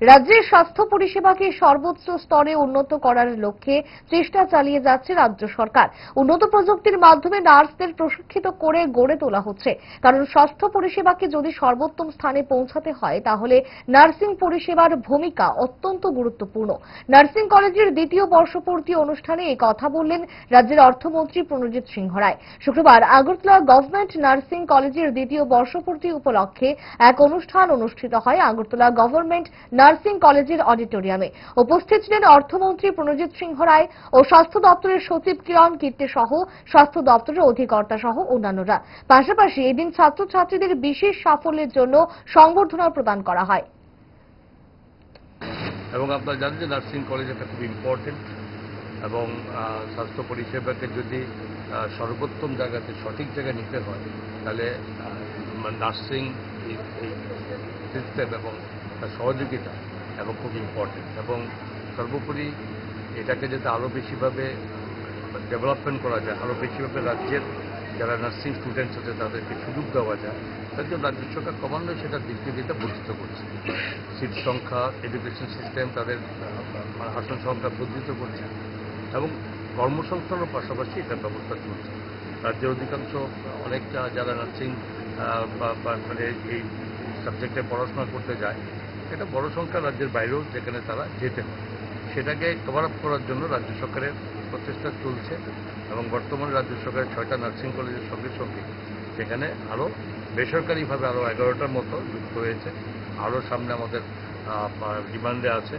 রাজ্যের স্বাস্থ্য পরিষেবাকে সর্বোচ্চ স্তরে উন্নত করার লক্ষ্যে চেষ্টা চালিয়ে যাচ্ছে রাজ্য সরকার। উন্নত প্রযুক্তির মাধ্যমে নার্সদের প্রশিক্ষিত করে গড়ে তোলা হচ্ছে। কারণ স্বাস্থ্য পরিষেবাকে যদি সর্বোত্তম স্থানে পৌঁছাতে হয় তাহলে নার্সিং পরিষেবার ভূমিকা অত্যন্ত গুরুত্বপূর্ণ। নার্সিং কলেজের দ্বিতীয় বর্ষপূর্তি অনুষ্ঠানে এই কথা বললেন রাজ্যের অর্থমন্ত্রী প্রণজিৎ সিংহ রায়। শুক্রবার আগরতলা গভর্নমেন্ট নার্সিং কলেজের দ্বিতীয় বর্ষপূর্তি উপলক্ষে এক অনুষ্ঠান অনুষ্ঠিত হয় আগরতলা গভর্নমেন্ট নার্সিং কলেজের অডিটোরিয়ামে। উপস্থিত ছিলেন অর্থমন্ত্রী প্রণজিৎ সিংহ রায় ও স্বাস্থ্য দপ্তরের সচিব কিরণ কীর্তি সহ স্বাস্থ্য দপ্তরের অধিকর্তা সহ অন্যান্যরা। পাশাপাশি এদিন ছাত্রছাত্রীদের বিশেষ সাফল্যের জন্য সংবর্ধনা প্রদান করা হয়। এবং আপনারা জানেন যে নার্সিং কলেজ একটা খুব ইম্পর্টেন্ট এবং স্বাস্থ্য পরিষেবাকে যদি সর্বোত্তম জায়গাতে সঠিক জায়গায় নিতে হয় তাহলে নার্সিং সিস্টেম এবং তার সহযোগিতা এবং খুব ইম্পর্টেন্ট এবং সর্বোপরি এটাকে যাতে আরও বেশিভাবে ডেভেলপমেন্ট করা যায়, আরও বেশিভাবে রাজ্যের যারা নার্সিং স্টুডেন্টস আছে তাদেরকে সুযোগ দেওয়া যায়, তার জন্য রাজ্য সরকার ক্রমান্বয়ে সেটা দিক নির্দেশিকা বর্ধিত করছে। সিট সংখ্যা, এডুকেশন সিস্টেম, তাদের আসন সংখ্যা বর্ধিত করছে এবং কর্মসংস্থানের পাশাপাশি এটার ব্যবস্থা চলছে। রাজ্যের অধিকাংশ অনেক যারা নার্সিং মানে এই সাবজেক্টে পড়াশোনা করতে যায়, এটা বড় সংখ্যা রাজ্যের বাইরেও যেখানে তারা যেতে হয়, সেটাকে কভার আপ করার জন্য রাজ্য সরকারের প্রচেষ্টা চলছে এবং বর্তমানে রাজ্য সরকারের 6টা নার্সিং কলেজের সঙ্গে সঙ্গে সেখানে আরও বেসরকারিভাবে আরও 11টার মতো যুক্ত হয়েছে। আরও সামনে আমাদের ডিমান্ডে আছে।